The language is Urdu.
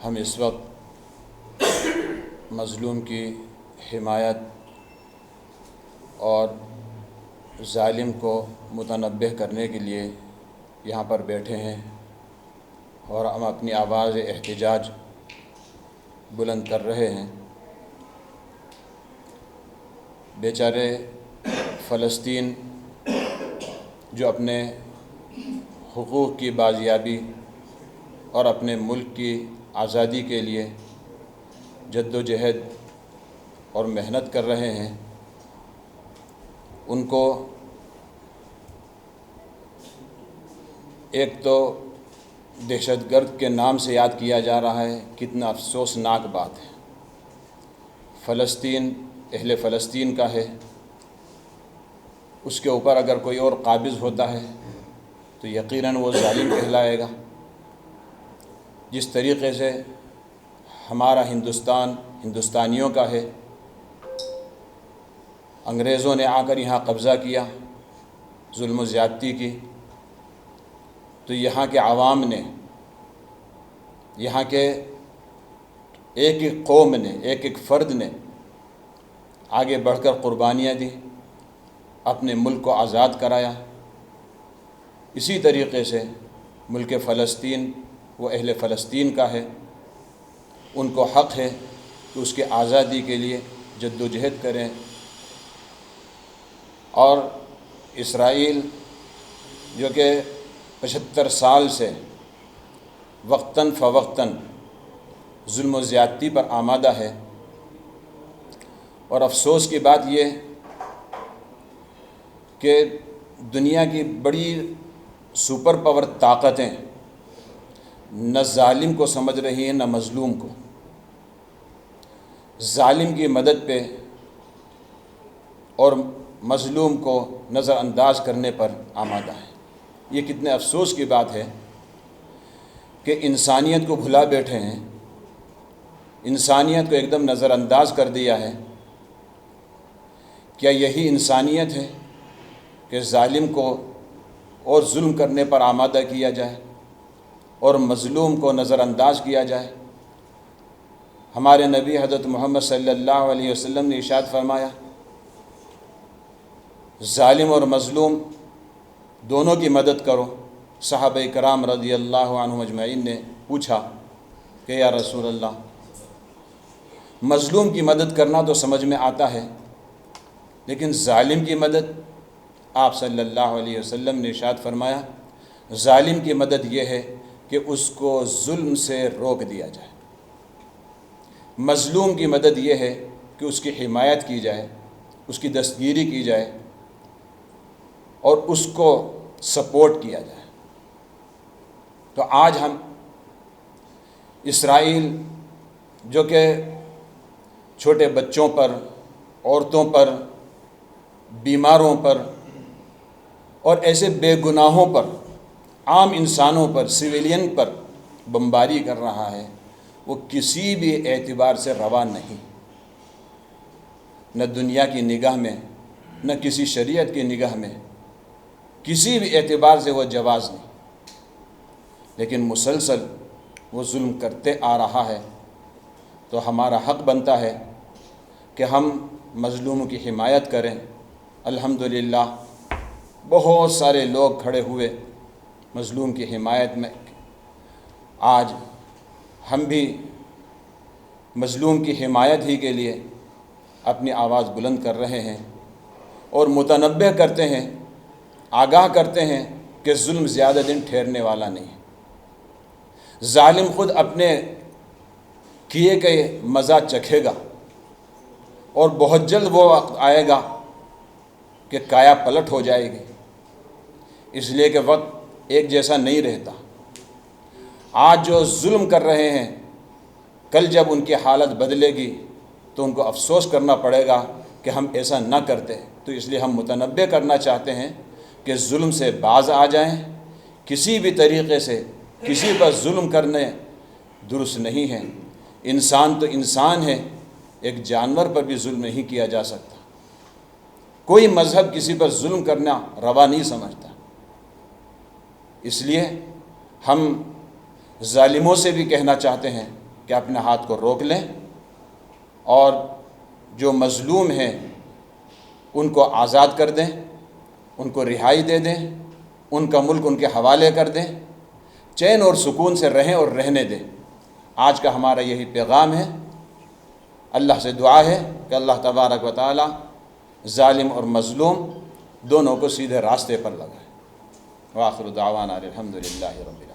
ہم اس وقت مظلوم کی حمایت اور ظالم کو متنبہ کرنے کے لیے یہاں پر بیٹھے ہیں اور ہم اپنی آواز احتجاج بلند کر رہے ہیں۔ بیچارے فلسطین جو اپنے حقوق کی بازیابی اور اپنے ملک کی آزادی کے لیے جد و جہد اور محنت کر رہے ہیں، ان کو ایک تو دہشت گرد کے نام سے یاد کیا جا رہا ہے۔ کتنا افسوسناک بات ہے۔ فلسطین اہل فلسطین کا ہے، اس کے اوپر اگر کوئی اور قابض ہوتا ہے تو یقیناً وہ ظالم کہلائے گا۔ جس طریقے سے ہمارا ہندوستان ہندوستانیوں کا ہے، انگریزوں نے آ کر یہاں قبضہ کیا، ظلم و زیادتی کی، تو یہاں کے عوام نے، یہاں کے ایک ایک قوم نے، ایک ایک فرد نے آگے بڑھ کر قربانیاں دی، اپنے ملک کو آزاد کرایا۔ اسی طریقے سے ملک فلسطین وہ اہل فلسطین کا ہے، ان کو حق ہے کہ اس کی آزادی کے لیے جد و جہد کریں۔ اور اسرائیل جو کہ 75 سال سے وقتاً فوقتاً ظلم و زیادتی پر آمادہ ہے، اور افسوس کی بات یہ کہ دنیا کی بڑی سپر پاور طاقتیں نہ ظالم کو سمجھ رہی ہیں نہ مظلوم کو، ظالم کی مدد پہ اور مظلوم کو نظر انداز کرنے پر آمادہ ہے۔ یہ کتنے افسوس کی بات ہے کہ انسانیت کو بھلا بیٹھے ہیں، انسانیت کو ایک دم نظر انداز کر دیا ہے۔ کیا یہی انسانیت ہے کہ ظالم کو اور ظلم کرنے پر آمادہ کیا جائے اور مظلوم کو نظر انداز کیا جائے؟ ہمارے نبی حضرت محمد صلی اللہ علیہ وسلم نے ارشاد فرمایا، ظالم اور مظلوم دونوں کی مدد کرو۔ صحابہ کرام رضی اللہ عنہم اجمعین نے پوچھا کہ یا رسول اللہ، مظلوم کی مدد کرنا تو سمجھ میں آتا ہے، لیکن ظالم کی مدد؟ آپ صلی اللہ علیہ وسلم نے ارشاد فرمایا، ظالم کی مدد یہ ہے کہ اس کو ظلم سے روک دیا جائے، مظلوم کی مدد یہ ہے کہ اس کی حمایت کی جائے، اس کی دستگیری کی جائے اور اس کو سپورٹ کیا جائے۔ تو آج ہم اسرائیل جو کہ چھوٹے بچوں پر، عورتوں پر، بیماروں پر اور ایسے بے گناہوں پر، عام انسانوں پر، سویلین پر بمباری کر رہا ہے، وہ کسی بھی اعتبار سے روا نہیں، نہ دنیا کی نگاہ میں، نہ کسی شریعت کی نگاہ میں، کسی بھی اعتبار سے وہ جواز نہیں۔ لیکن مسلسل وہ ظلم کرتے آ رہا ہے، تو ہمارا حق بنتا ہے کہ ہم مظلوموں کی حمایت کریں۔ الحمدللہ بہت سارے لوگ کھڑے ہوئے مظلوم کی حمایت میں۔ آج ہم بھی مظلوم کی حمایت ہی کے لیے اپنی آواز بلند کر رہے ہیں اور متنبہ کرتے ہیں، آگاہ کرتے ہیں کہ ظلم زیادہ دن ٹھہرنے والا نہیں ہے۔ ظالم خود اپنے کیے گئے مزہ چکھے گا اور بہت جلد وہ وقت آئے گا کہ کایا پلٹ ہو جائے گی، اس لیے کہ وقت ایک جیسا نہیں رہتا۔ آج جو ظلم کر رہے ہیں، کل جب ان کی حالت بدلے گی تو ان کو افسوس کرنا پڑے گا کہ ہم ایسا نہ کرتے۔ تو اس لیے ہم متنبہ کرنا چاہتے ہیں کہ ظلم سے باز آ جائیں۔ کسی بھی طریقے سے کسی پر ظلم کرنے درست نہیں ہے۔ انسان تو انسان ہے، ایک جانور پر بھی ظلم نہیں کیا جا سکتا۔ کوئی مذہب کسی پر ظلم کرنا روا نہیں سمجھتا۔ اس لیے ہم ظالموں سے بھی کہنا چاہتے ہیں کہ اپنے ہاتھ کو روک لیں اور جو مظلوم ہیں ان کو آزاد کر دیں، ان کو رہائی دے دیں، ان کا ملک ان کے حوالے کر دیں، چین اور سکون سے رہیں اور رہنے دیں۔ آج کا ہمارا یہی پیغام ہے۔ اللہ سے دعا ہے کہ اللہ تبارک و تعالی ظالم اور مظلوم دونوں کو سیدھے راستے پر لگائے۔ وآخر دعوانا الحمدللہ رب العالمین۔